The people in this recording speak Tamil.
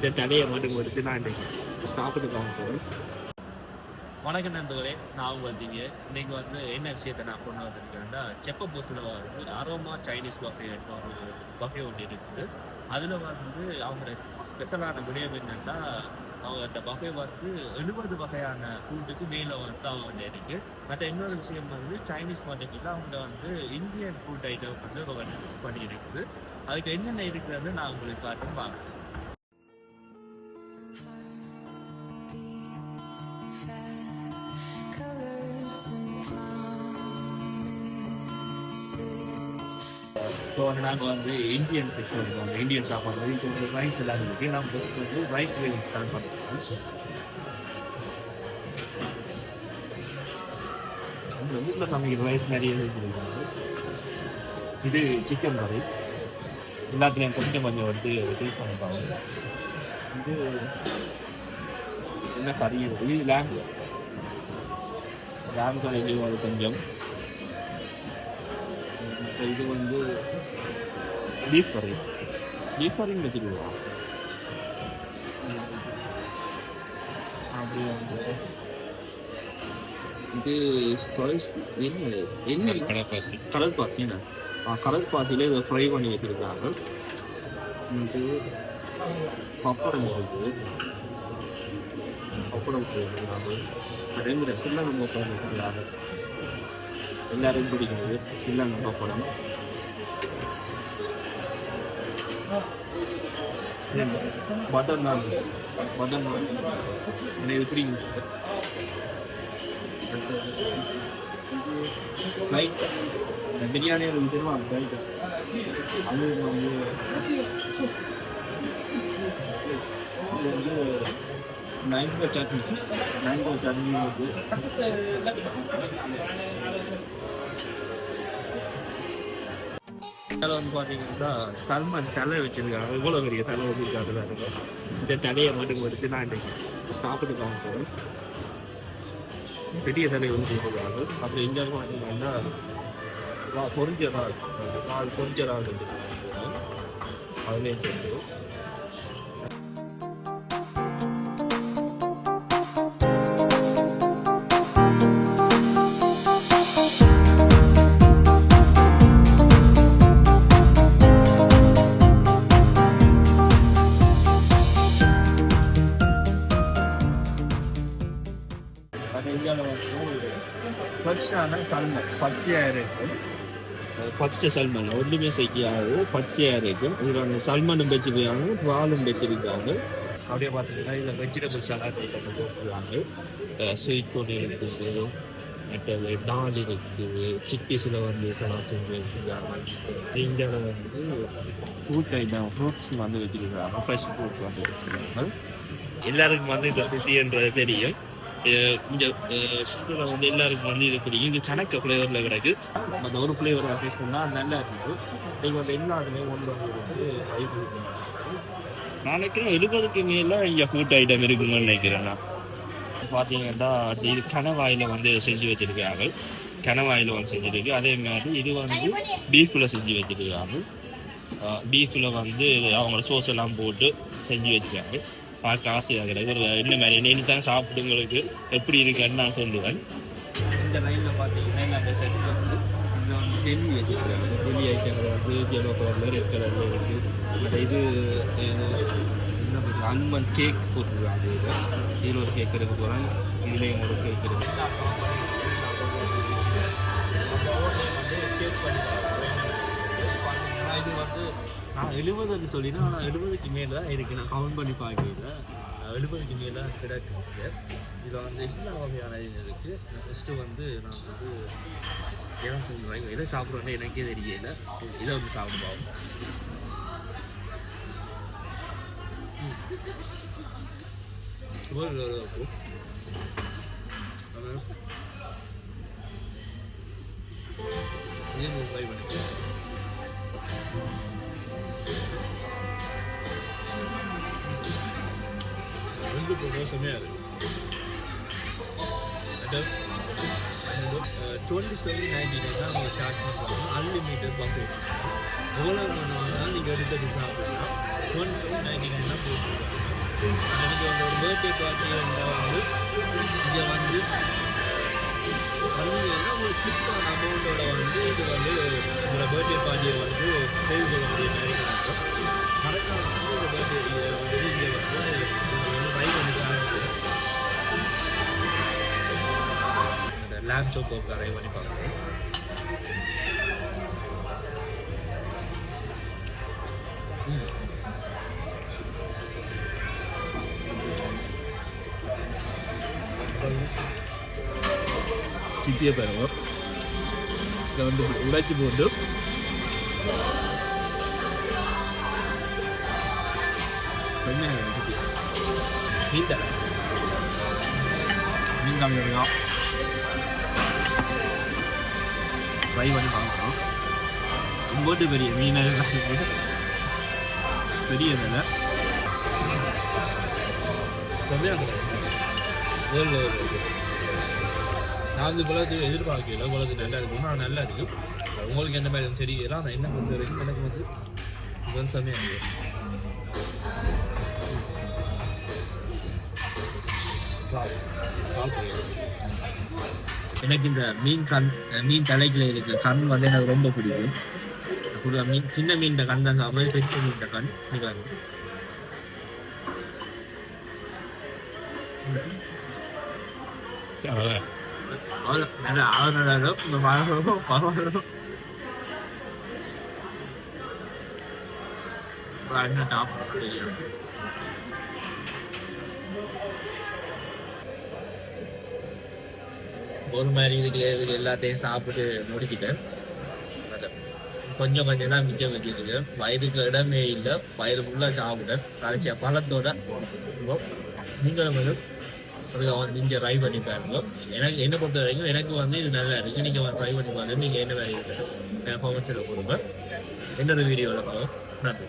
இந்த தலையை மட்டும் எடுத்து நான் இன்றைக்கி சாப்பிட்டு போகிறேன். வணக்கம் நண்பர்களே, நான் பார்த்தீங்க இன்றைக்கி வந்து என்ன விஷயத்தை நான் கொண்டு வந்திருக்கேன்னா, செப்பபோஸில் வந்து அரோமா சைனீஸ் பஃபே ஒரு பஃபே ஒன்று இருக்குது. அதில் வந்து அவங்க ஸ்பெஷலான விடயம் என்னென்னா, அவங்க அந்த பஃபே வந்து 70 வகையான ஃபுட்டுக்கு மேலே வந்து அவங்க இருக்குது. மற்ற இன்னொரு விஷயம் வந்து சைனீஸ் மார்க்கெட்டில் அவங்க வந்து இந்தியன் ஃபுட் ஐட்டம் வந்து அவங்க மிக்ஸ் பண்ணி இருக்குது. அதுக்கு என்னென்ன இருக்குதுன்னு நான் உங்களுக்கு காட்டும் பார்க்குறேன். ஸோ வந்து நாங்கள் வந்து இந்தியன் செக்ஷன் இருக்கோம். இந்தியன் சாப்பாடு வந்து இப்போ வந்து ரைஸ் எல்லாம் இருக்குது. நான் ஃபஸ்ட் வந்து ரைஸ் வேலி ஸ்டார்ட் பண்ணுறோம். அந்த வீட்டில் சமைக்கிற ரைஸ் நிறைய இருக்குது. இது சிக்கன் கறி எல்லாத்துலேயும் கொஞ்சம் கொஞ்சம் வந்து டேஸ்ட் பண்ணிப்பாங்க. இது என்ன கறி இருக்குது? இது லேம் கறி அது கொஞ்சம். இது வந்து பீஃப் கறின்னு வச்சுருவோம். அப்படி வந்து இது என்ன கடற்பாசின்னு கடற்பாசியில் இதை ஃப்ரை பண்ணி வச்சுருக்காங்க. பப்படம் இருக்குது. பப்படம் வச்சுருக்காங்க. அதே சில்லங்க பப்படம் வச்சுருக்காங்க. எல்லாரும் பிடிக்கிறது சில்லங்க பப்படம். பட்டர் நான் எனக்கு பிடிக்கும். ஃப்ளைட் பிரியாணி தெரியுமா? ஃப்ளைட் அது வந்து மேங்கோ சட்னி வந்து அதில் வந்து பார்த்தீங்கன்னா சல்மான் தலை வச்சுருக்காங்க. எவ்வளோ பெரிய தலை வச்சுருக்காங்க. இந்த தலையை மட்டும் எடுத்து நான் இன்றைக்கி சாப்பிட்டு போகிறேன். பெரிய தலையை வந்து சொல்லுவாங்க. அப்புறம் இங்கே பார்த்தீங்கன்னா பொறிஞ்சதாக இருக்கும். பொறிஞ்சதாக வச்சுருக்காங்க. அதுலேயும் தெரியும். ஃப்ரெஷ்ஷான சல்மன் பச்சையாக இருக்கும். பச்சை சல்மன் ஒன்றுமே செய்யாது, பச்சையாக இருக்கும். இதில் வந்து சல்மனும் வச்சுருக்காங்க, வாலும் வச்சுருக்காங்க. அப்படியே பார்த்தீங்கன்னா இதில் வெஜிடபிள் சலாட் ஐட்டம் போட்டுருக்காங்க. ஸ்வீட் கோன் இருக்குது, மற்றது டால் இருக்குது, சிக்கீஸில் வந்து சலாட் செஞ்சு வச்சுருக்காங்க. இந்தியாவில் வந்து ஃப்ரூட் ஐட்டம் ஃப்ரூட்ஸ் வந்து வச்சுருக்காங்க. ஃப்ரெஷ் ஃப்ரூட் வந்து வச்சுருக்காங்க. எல்லாருக்கும் வந்து இந்த சுசின்றது தெரியும். இந்த சுற்றுலா வந்து எல்லாருக்கும் வந்து இது பிடிக்கும். இது கணக்கு ஃப்ளேவரில் கிடக்கு. அந்த ஒரு ஃப்ளேவர் டேஸ்ட் பண்ணால் நல்லா இருக்குது. நீங்கள் வந்து எல்லாருமே ஒன்று வந்து நான் நினைக்கிறேன் 70க்கு மேலே இங்கே ஃபுட் ஐட்டம் இருக்குன்னு நினைக்கிறேன். நான் பார்த்தீங்கன்னா இது கனவாயில் வந்து செஞ்சு வச்சுருக்காங்க. கனவாயில் வந்து செஞ்சுருக்கு. அதே மாதிரி இது வந்து பீஃபில் செஞ்சு வச்சுருக்காங்க. பீஃபில் வந்து அவங்களோட சோஸ் எல்லாம் போட்டு செஞ்சு வச்சுருக்காங்க. பார்க்க ஆசையாக கிடையாது. என்ன மாதிரி என்ன தான் சாப்பிடுங்களுக்கு எப்படி இருக்குன்னு நான் சொல்லுவேன். இந்த லைனில் பார்த்தீங்கன்னா அந்த செட்டில் வந்து இங்கே வந்து ஜெல்லி வச்சுருக்காங்க. ஜெல்லி ஐட்டங்கள் வந்து எல்லோ கலரில் ரெட் கலரில் இருக்குது. அந்த இது என்ன பண்ணுறது அல்மண்ட் கேக் போட்டுருக்காங்க. இதில் ஒரு கேக் எடுக்க போகிறாங்க. இதுலேயும் ஒரு கேக் இருக்குது. டேஸ்ட் பண்ணி இது வந்து நான் 70ன்னு சொல்லினா, ஆனால் 70க்கு மேலே தான் இருக்குது. நான் கவுண்ட் பண்ணி பார்க்கல. 70க்கு மேலே கிடைக்குது. இதில் வந்து எல்லா வகையான இது இருக்குது. ஃபஸ்ட்டு வந்து நான் வந்து ஏன் சொல்லுவேன், எதை சாப்பிட்றேன்னு எனக்கே தெரியல. இதை வந்து சாப்பிடுவோம். இதே ட்ரை பண்ணிக்கலாம். ரெண்டு பிரதோஷமே அது 27.99 தான் நீங்கள் சார்ஜ் பண்ணுறாங்க. Unlimited buffet. எவ்வளோ வேணும்னா நீங்கள் எடுத்துட்டு சாப்பிடலாம். ஒன்ஸும் 99 தான் போட்டுருக்காங்க. எனக்கு வந்து ஒரு பர்த்டே பார்ட்டி வந்து இங்கே வந்து வந்தீங்கன்னா ஒரு சிப்பான அமௌண்ட்டோட வந்து இது வந்து உங்களோட பர்த்டே பார்ட்டியை வந்து செய்து கொள்ள முடியும் நினைக்கிறாங்க. மறக்காம வந்து ஒரு பர்த்டே வந்து இங்கே வந்து ட்ரை பண்ணி பாருங்க. இந்த லேப் சோக்கோ ட்ரை பண்ணி பார்க்குறேன். சிப்பியை பாருங்க, இதை வந்து உடைச்சி போட்டு சொன்னேன் சிப்பி மீன் தர மீன் காமிக்கிறோம் ஃப்ரை பண்ணி பார்க்குறோம். ரொம்ப பெரிய மீனாக பெரிய வேலை நான் வந்து குளத்து எதிர்பார்க்கல, குளத்து நல்லா இருக்கும், ஆனால் நல்லா இருக்கும். உங்களுக்கு எந்த மாதிரி தெரியல, ஆனால் என்ன பொறுத்த வரைக்கும் எனக்கு வந்து விவசாயமே இருக்குது. எனக்கு இந்த மீன் தலைக்கில் இருக்க கண் வந்து எனக்கு ரொம்ப பிடிக்கும். மீன் சின்ன மீன் கண் தான் சாப்பிட, பெரிய மீன் கண் நிகழ்வு. ஒரு மாதிரி இதுக்கு எல்லாத்தையும் சாப்பிட்டு முடிக்கிட்டேன். கொஞ்சம் கொஞ்சம் தான் மிச்சம் வச்சுருக்கு. வயதுக்கு இடமே இல்லை, வயது ஃபுல்லாக சாப்பிட்டேன். கடைசியாக பழத்தோட நீங்களும் வந்து நீங்கள் ட்ரை பண்ணி பாருங்க. எனக்கு என்னை பொறுத்த வரைக்கும் எனக்கு வந்து இது நல்லா இருக்குது. நீங்கள் ட்ரை பண்ணி பாருங்க. நீங்கள் என்ன வேலை இருக்குது பெர்ஃபார்மன்ஸில் கொடுங்க. என்னோட வீடியோவில் பார்க்க நன்றி.